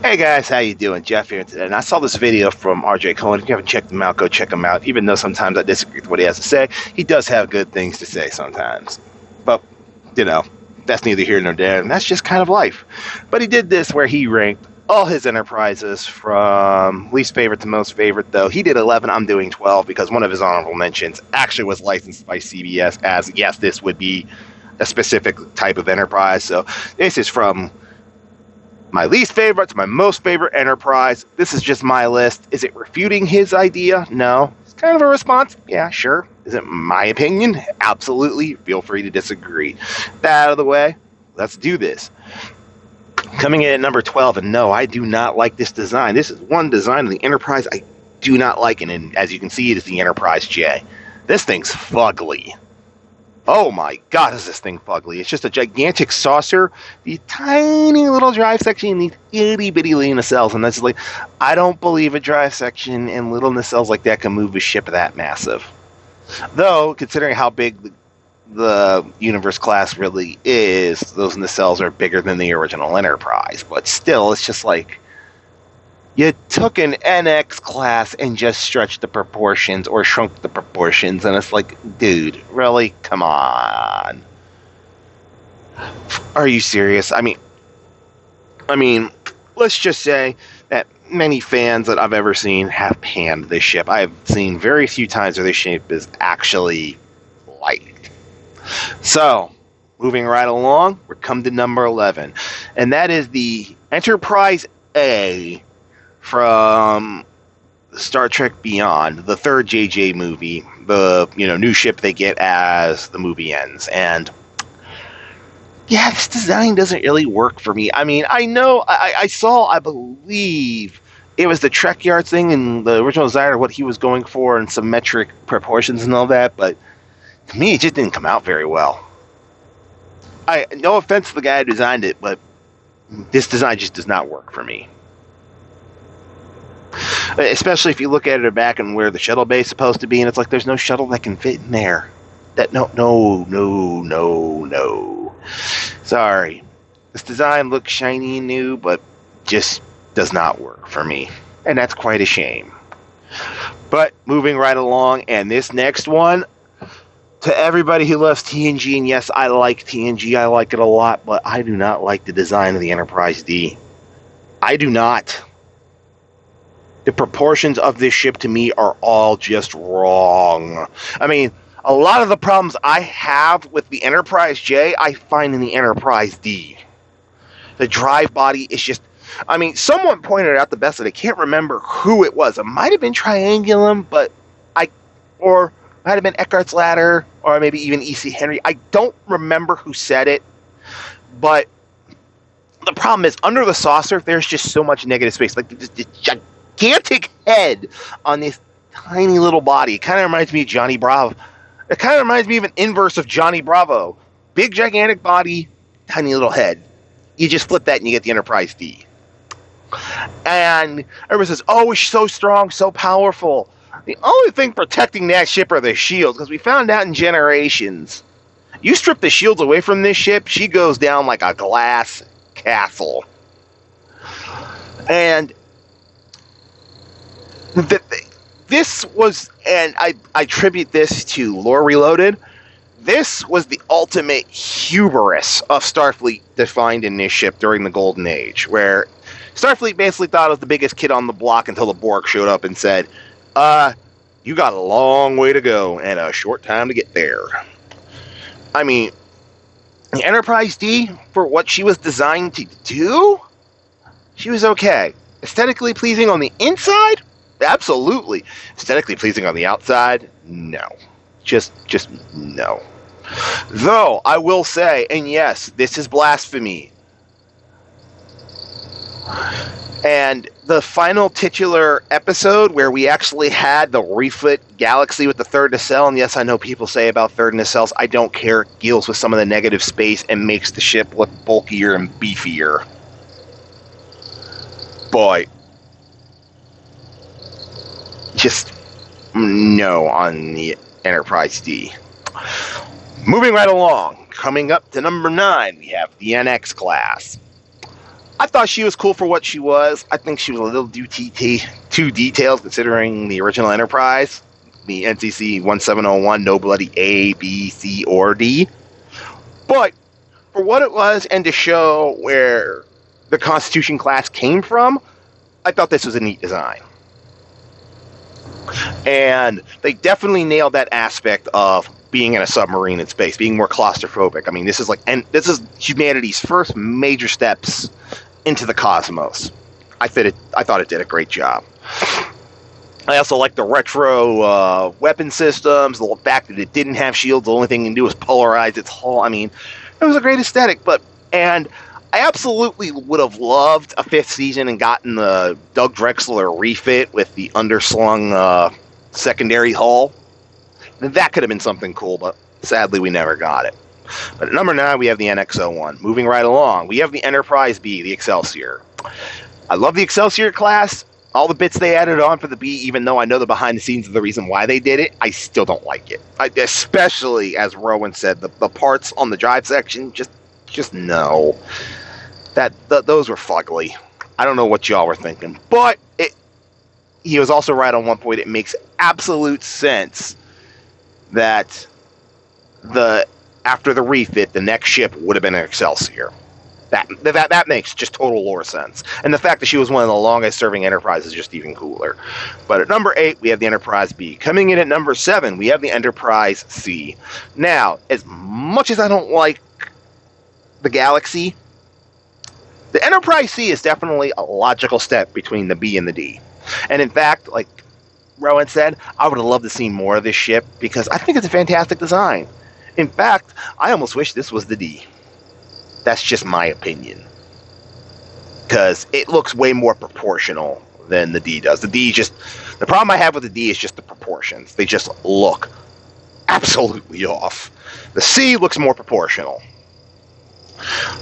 Hey guys, how you doing? Jeff here today, and I saw this video from RJ Cohen. If you haven't checked him out, go check him out. Even though sometimes I disagree with what he has to say, he does have good things to say sometimes. But, you know, that's neither here nor there, and that's just kind of life. But he did this where he ranked all his enterprises from least favorite to most favorite, though. He did 11, I'm doing 12, because one of his honorable mentions actually was licensed by CBS as, yes, this would be a specific type of enterprise. So this is from my least favorite to my most favorite enterprise. This is just my list. Is it refuting his idea? No. It's kind of a response. Yeah, sure. Is it my opinion? Absolutely. Feel free to disagree. That out of the way, let's do this. Coming in at number 12, and no, I do not like this design. This is one design of the Enterprise I do not like, and as you can see, it is the Enterprise J. This thing's fugly. Oh my god, is this thing fugly. It's just a gigantic saucer, the tiny little drive section, and these itty bitty little nacelles. And that's like, I don't believe a drive section and little nacelles like that can move a ship that massive. Though, considering how big the Universe class really is, those nacelles are bigger than the original Enterprise. But still, it's just like, you took an NX class and just stretched the proportions or shrunk the proportions, and it's like, dude, really? Come on. Are you serious? I mean, let's just say that many fans that I've ever seen have panned this ship. I have seen very few times where this ship is actually liked. So, moving right along, we're come to number 11, and that is the Enterprise A from Star Trek Beyond, the third JJ movie, the new ship they get as the movie ends. And yeah, this design doesn't really work for me. I mean, I know I believe it was the Trek Yard thing and the original design of what he was going for and symmetric proportions and all that, but to me it just didn't come out very well. No offense to the guy who designed it, but this design just does not work for me. Especially if you look at it back and where the shuttle bay is supposed to be, and it's like there's no shuttle that can fit in there. No. Sorry. This design looks shiny and new, but just does not work for me. And that's quite a shame. But moving right along, and this next one, to everybody who loves TNG, and yes, I like TNG, I like it a lot, but I do not like the design of the Enterprise D. I do not. The proportions of this ship to me are all just wrong. I mean, a lot of the problems I have with the Enterprise J, I find in the Enterprise D. The drive body is just... I mean, someone pointed out the best that I can't remember who it was. It might have been Triangulum, or it might have been Eckhart's Ladder, or maybe even E.C. Henry. I don't remember who said it, but the problem is, under the saucer, there's just so much negative space. Like, the gigantic head on this tiny little body. It kind of reminds me of Johnny Bravo. It kind of reminds me of an inverse of Johnny Bravo. Big, gigantic body, tiny little head. You just flip that and you get the Enterprise D. And everyone says, oh, it's so strong, so powerful. The only thing protecting that ship are the shields, because we found out in Generations, you strip the shields away from this ship, she goes down like a glass castle. And this was, and I attribute this to Lore Reloaded, this was the ultimate hubris of Starfleet defined in this ship during the Golden Age, where Starfleet basically thought it was the biggest kid on the block until the Borg showed up and said, you got a long way to go and a short time to get there. I mean, the Enterprise D, for what she was designed to do, she was okay. Aesthetically pleasing on the inside? Absolutely. Aesthetically pleasing on the outside? No. Just no. Though, I will say, and yes, this is blasphemy, and the final titular episode where we actually had the refit galaxy with the third nacelle, and yes, I know people say about third nacelles, I don't care, it deals with some of the negative space and makes the ship look bulkier and beefier. Boy, just no on the Enterprise D. Moving right along, coming up to number 9, we have the NX class. I thought she was cool for what she was. I think she was a little too detailed considering the original Enterprise, the NCC 1701, no bloody A, B, C, or D. But for what it was and to show where the Constitution class came from, I thought this was a neat design. And they definitely nailed that aspect of being in a submarine in space, being more claustrophobic. I mean, this is humanity's first major steps into the cosmos. I thought it did a great job. I also like the retro weapon systems, the fact that it didn't have shields. The only thing it can do is polarize its hull. I mean, it was a great aesthetic, and I absolutely would have loved a 5th season and gotten the Doug Drexler refit with the underslung secondary hull. That could have been something cool, but sadly we never got it. But at number 9, we have the NX-01. Moving right along, we have the Enterprise B, the Excelsior. I love the Excelsior class. All the bits they added on for the B, even though I know the behind the scenes of the reason why they did it, I still don't like it. Especially, as Rowan said, the parts on the drive section, just no. Those were fugly. I don't know what y'all were thinking. But he was also right on one point. It makes absolute sense that after the refit, the next ship would have been an Excelsior. That makes just total lore sense. And the fact that she was one of the longest serving Enterprises is just even cooler. But at number 8, we have the Enterprise B. Coming in at number 7, we have the Enterprise C. Now, as much as I don't like the Galaxy, the Enterprise C is definitely a logical step between the B and the D. And in fact, like Rowan said, I would have loved to see more of this ship because I think it's a fantastic design. In fact, I almost wish this was the D. That's just my opinion. Because it looks way more proportional than the D does. The problem I have with the D is just the proportions. They just look absolutely off. The C looks more proportional.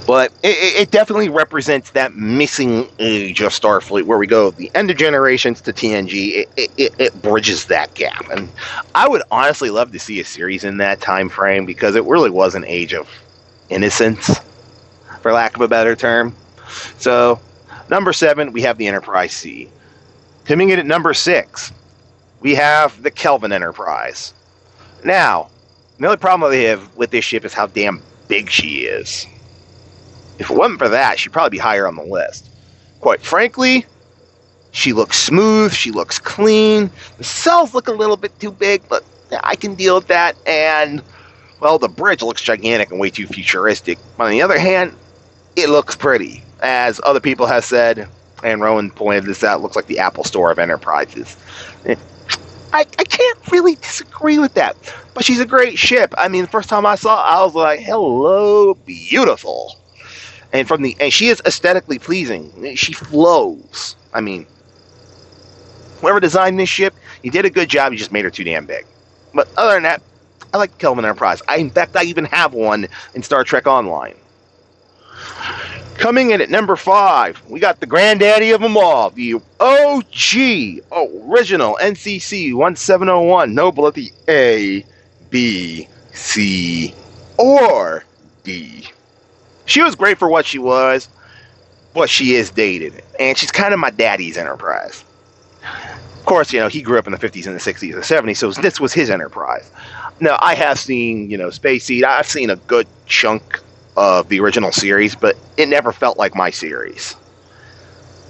But it definitely represents that missing age of Starfleet where we go the end of Generations to TNG. It bridges that gap. And I would honestly love to see a series in that time frame because it really was an age of innocence, for lack of a better term. So, number 7, we have the Enterprise C. Coming in at number 6, we have the Kelvin Enterprise. Now, the only problem I have with this ship is how damn big she is. If it wasn't for that, she'd probably be higher on the list. Quite frankly, she looks smooth, she looks clean. The cells look a little bit too big, but I can deal with that. And, well, the bridge looks gigantic and way too futuristic. On the other hand, it looks pretty. As other people have said, and Rowan pointed this out, it looks like the Apple Store of Enterprises. I can't really disagree with that. But she's a great ship. I mean, the first time I saw it, I was like, hello, beautiful. And she is aesthetically pleasing. She flows. I mean, whoever designed this ship, he did a good job. He just made her too damn big. But other than that, I like Kelvin Enterprise. In fact, I even have one in Star Trek Online. Coming in at number 5, we got the granddaddy of them all, the OG, original NCC 1701, noble at the A, B, C, or D. She was great for what she was, but she is dated, and she's kind of my daddy's Enterprise. Of course, he grew up in the 50s and the 60s and the 70s, so this was his Enterprise. Now, I have seen, Space Seed. I've seen a good chunk of the original series, but it never felt like my series.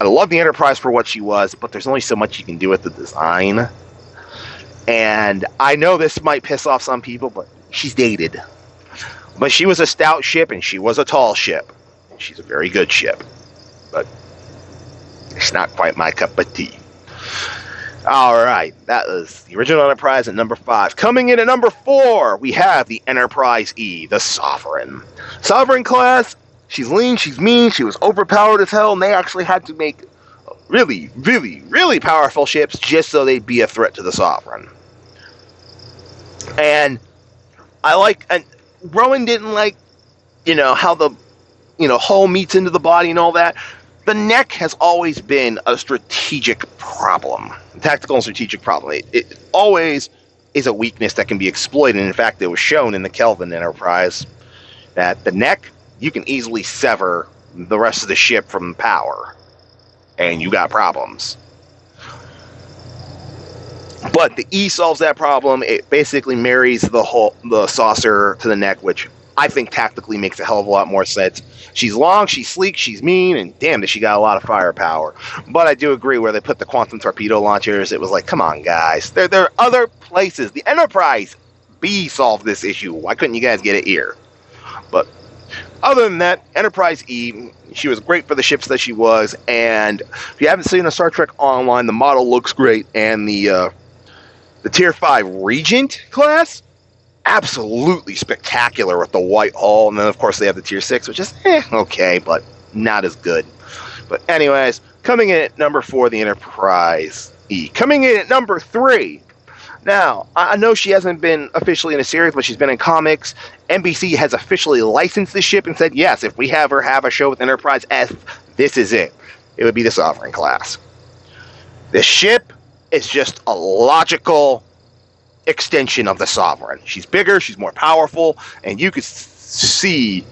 I love the Enterprise for what she was, but there's only so much you can do with the design. And I know this might piss off some people, but she's dated. But she was a stout ship, and she was a tall ship. And she's a very good ship. But it's not quite my cup of tea. Alright, that was the original Enterprise at number 5. Coming in at number 4, we have the Enterprise E, the Sovereign. Sovereign class, she's lean, she's mean, she was overpowered as hell, and they actually had to make really, really, really powerful ships just so they'd be a threat to the Sovereign. And Rowan didn't like, how the, hull meets into the body and all that. The neck has always been a strategic problem, a tactical and strategic problem. It always is a weakness that can be exploited. And in fact, it was shown in the Kelvin Enterprise that the neck, you can easily sever the rest of the ship from power, and you got problems. But the E solves that problem. It basically marries the saucer to the neck, which I think tactically makes a hell of a lot more sense. She's long, she's sleek, she's mean, and damn, does she got a lot of firepower. But I do agree where they put the quantum torpedo launchers, it was like, come on, guys. There are other places. The Enterprise B solved this issue. Why couldn't you guys get it here? But other than that, Enterprise E, she was great for the ships that she was. And if you haven't seen a Star Trek Online, the model looks great, and the Tier 5 Regent class, absolutely spectacular with the white hull. And then, of course, they have the Tier 6, which is okay, but not as good. But anyways, coming in at number 4, the Enterprise E. Coming in at number 3. Now, I know she hasn't been officially in a series, but she's been in comics. NBC has officially licensed this ship and said, yes, if we have her have a show with Enterprise S, this is it. It would be the Sovereign class. This ship is just a logical extension of the Sovereign. She's bigger, she's more powerful, and you could see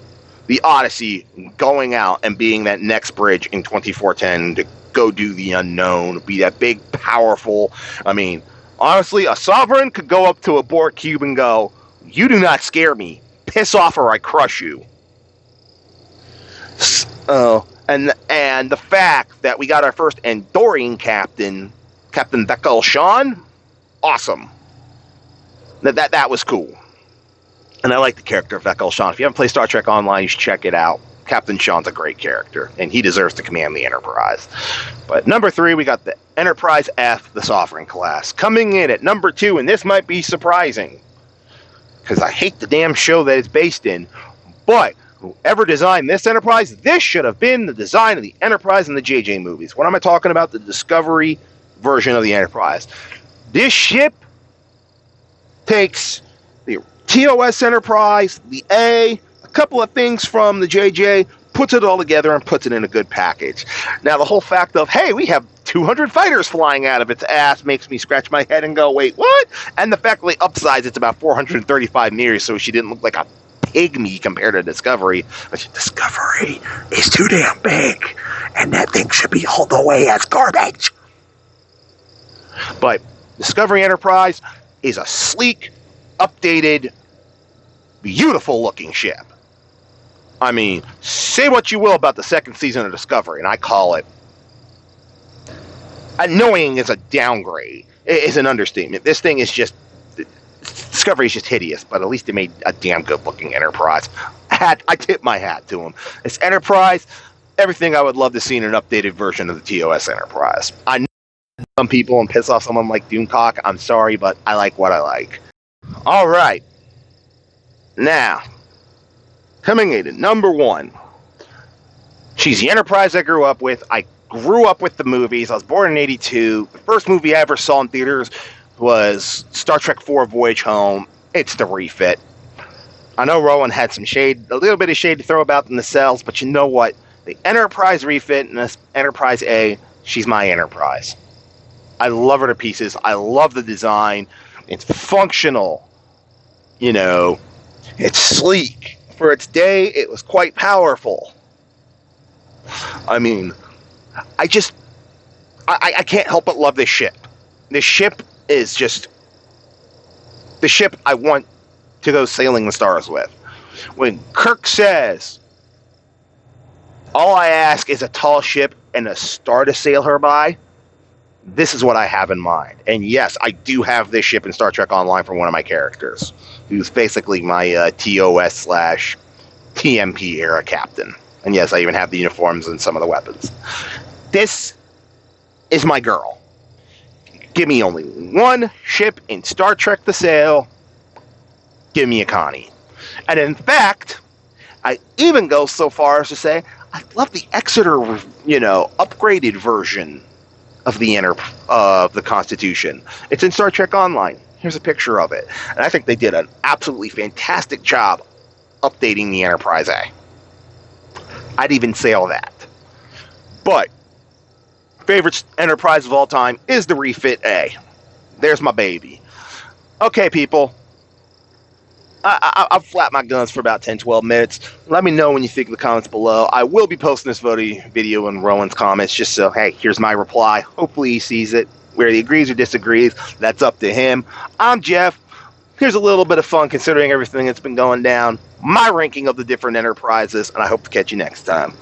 the Odyssey going out and being that next bridge in 2410 to go do the unknown, be that big, powerful. I mean, honestly, a Sovereign could go up to a Borg cube and go, you do not scare me. Piss off or I crush you. And the fact that we got our first Andorian captain, Captain Vekal Shan, awesome. That was cool. And I like the character of Vekal Shan. If you haven't played Star Trek Online, you should check it out. Captain Shan's a great character, and he deserves to command the Enterprise. But number 3, we got the Enterprise F, the Sovereign class. Coming in at number 2, and this might be surprising, because I hate the damn show that it's based in, but whoever designed this Enterprise, this should have been the design of the Enterprise in the JJ movies. What am I talking about? The Discovery version of the Enterprise. This ship takes the TOS Enterprise, the A couple of things from the JJ, puts it all together and puts it in a good package. Now, the whole fact of, hey, we have 200 fighters flying out of its ass makes me scratch my head and go, wait, what? And the fact that they upsized it's about 435 meters, so she didn't look like a pygmy compared to Discovery. But Discovery is too damn big, and that thing should be hauled away as garbage. But Discovery Enterprise is a sleek, updated, beautiful-looking ship. I mean, say what you will about the second season of Discovery, and I call it annoying is a downgrade. It is an understatement. This thing is just... Discovery is just hideous, but at least they made a damn good-looking Enterprise. I tip my hat to them. It's Enterprise, everything I would love to see in an updated version of the TOS Enterprise. I know some people and piss off someone like Doomcock. I'm sorry, but I like what I like. All right. Now, coming in at number 1. She's the Enterprise I grew up with. I grew up with the movies. I was born in 82. The first movie I ever saw in theaters was Star Trek IV Voyage Home. It's the refit. I know Rowan had some shade, a little bit of shade to throw about in the cells, but you know what? The Enterprise refit and this Enterprise A, she's my Enterprise. I love her to pieces. I love the design. It's functional. You know, it's sleek. For its day, it was quite powerful. I mean, I can't help but love this ship. This ship is just the ship I want to go sailing the stars with. When Kirk says, all I ask is a tall ship and a star to sail her by, this is what I have in mind. And yes, I do have this ship in Star Trek Online for one of my characters, who's basically my TOS/TMP era captain. And yes, I even have the uniforms and some of the weapons. This is my girl. Give me only one ship in Star Trek to sail. Give me a Connie. And in fact, I even go so far as to say, I love the Exeter, upgraded version of the Constitution. It's in Star Trek Online. Here's a picture of it. And I think they did an absolutely fantastic job updating the Enterprise A. I'd even sail that. But favorite Enterprise of all time is the refit A. There's my baby. Okay, people. I've flapped my guns for about 10, 12 minutes. Let me know when you think in the comments below. I will be posting this video in Rowan's comments just so, hey, here's my reply. Hopefully he sees it. Where he agrees or disagrees, that's up to him. I'm Jeff. Here's a little bit of fun considering everything that's been going down. My ranking of the different enterprises, and I hope to catch you next time.